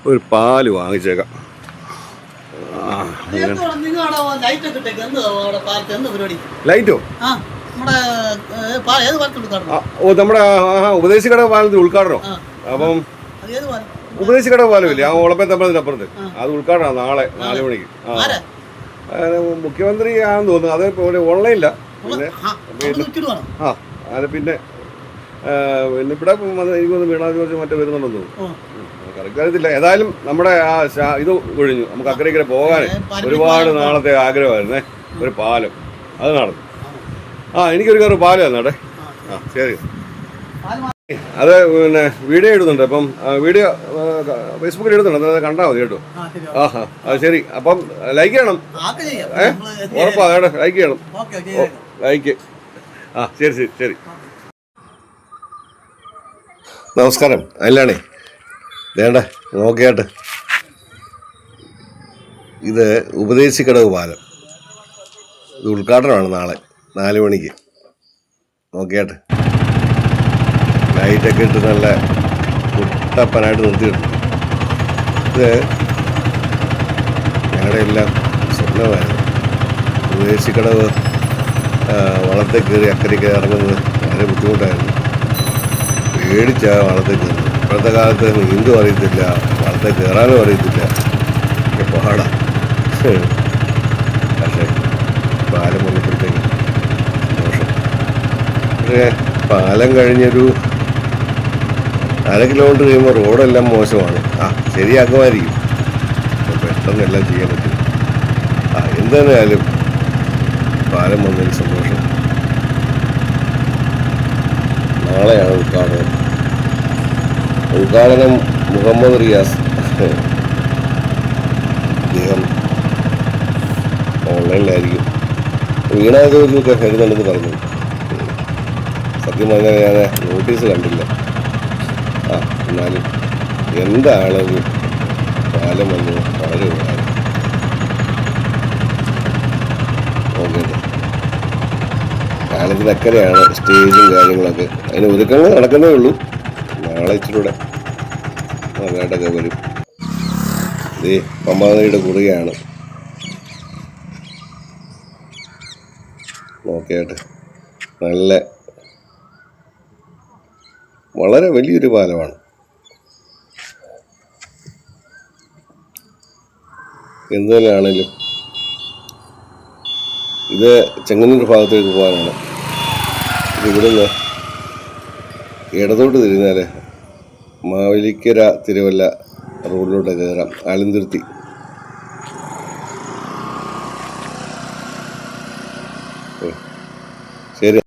ഒരു പാല് വാങ്ങിച്ചേക്കാം. ലൈറ്റോ? ഓ, നമ്മുടെ ഉപദേശിക്കട പാലത്തിൽ ഉദ്ഘാടനം. അപ്പം ഉപദേശിക്കട പാലമില്ലേ, ആ ഓളപ്പത്തമ്പലത്തിനപ്പുറത്ത്, അത് ഉദ്ഘാടനം നാളെ 4 മണിക്ക്. മുഖ്യമന്ത്രി ആണെന്ന് തോന്നുന്നു. അതേപോലെ ഓൺലൈനില്ല. പിന്നെ അത് പിന്നെ ഇവിടെ എനിക്കൊന്ന് വീണാ ജോർജ് മറ്റേ വരുന്നുണ്ടെന്ന് തോന്നുന്നു. കറക്റ്റ് അറിയത്തില്ല. ഏതായാലും നമ്മുടെ ആ ഇത് ഒഴിഞ്ഞു. നമുക്ക് അക്കരെ പോകാൻ ഒരുപാട് നാളത്തെ ആഗ്രഹമായിരുന്നേ, ഒരു പാലം. അത് നടന്നു. എനിക്കൊരു കയറി പാലം തന്നോട്ടെ. ശരി. അത് പിന്നെ വീഡിയോ ഇടുന്നുണ്ട്. അപ്പം വീഡിയോ ഫേസ്ബുക്കിൽ ഇടുന്നുണ്ട്. അത് കണ്ടാൽ മതി കേട്ടോ. അത് ശരി. അപ്പം ലൈക്ക് ചെയ്യണം. ഉറപ്പാ കേട്ടോ, ലൈക്ക് ചെയ്യണം. ലൈക്ക്. ശരി ശരി ശരി. നമസ്കാരം. അല്ലാണേ വേണ്ട നോക്കിയാട്ട്. ഇത് ഉപദേശിക്കടവ് പാലം. ഇത് ഉദ്ഘാടനമാണ് നാളെ 4 മണിക്ക്. നോക്കിയാട്ട് ലൈറ്റൊക്കെ ഇട്ട് നല്ല കുട്ടപ്പനായിട്ട് നിർത്തിയിട്ടുണ്ട്. ഇത് ഞങ്ങളുടെ എല്ലാം സ്വപ്നമായിരുന്നു. ഉപദേശിക്കടവ് വള്ളത്തെ കയറി അക്കരയ്ക്ക് ഇറങ്ങുന്നത് വളരെ ബുദ്ധിമുട്ടായിരുന്നു. പേടിച്ചാ വള്ളത്തെ കയറുന്നത്. ഇപ്പോഴത്തെ കാലത്ത് നീന്തും അറിയത്തില്ല, വള്ളത്തെ കയറാനും അറിയത്തില്ല, പാടാ. പക്ഷേ പാലം വന്നപ്പോഴത്തേക്ക് സന്തോഷം. പക്ഷേ പാലം കഴിഞ്ഞൊരു 1/2 കിലോമീറ്റർ കഴിയുമ്പോൾ റോഡെല്ലാം മോശമാണ്. ശരിയാക്കുമായിരിക്കും. പെട്ടെന്ന് എല്ലാം ചെയ്യാൻ പറ്റും. എന്തായാലും പാലം വന്നതിൽ സന്തോഷം. നാളെയാണ് ഉദ്ഘാടനം. ഉദ്ഘാടനം മുഹമ്മദ് റിയാസ്. അദ്ദേഹം ഓൺലൈനിലായിരിക്കും. വീണാ ജോർജൊക്കെ വരുന്നുണ്ടെന്ന് പറഞ്ഞു. സത്യം പറഞ്ഞാൽ ഞാൻ നോട്ടീസ് കണ്ടില്ല. എന്നാലും എന്താണെങ്കിലും പാലം വന്നു വളരെ ഉപകാരം. ഓക്കെ. പാലത്തിനക്കരെയാണ് സ്റ്റേജും കാര്യങ്ങളൊക്കെ. അതിന് ഒരുക്കങ്ങൾ നടക്കുന്നേ ഉള്ളൂ. നാളെ ഇച്ചിലൂടെ നന്നായിട്ടൊക്കെ വരും. ഇത് പമ്പാനദിയുടെ കുറുകയാണ്. നോക്കിയായിട്ട് നല്ല വളരെ വലിയൊരു പാലമാണ്. എന്തിനാണേലും ഇത് ചെങ്ങന്നൂർ ഭാഗത്തേക്ക് പോകാനാണ്. ഇവിടുന്ന് ഇടത്തോട്ട് തിരിഞ്ഞാൽ മാവേലിക്കര തിരുവല്ല റോഡിലോട്ട് കയറാം. ആലന്തുരുത്തി. ശരി.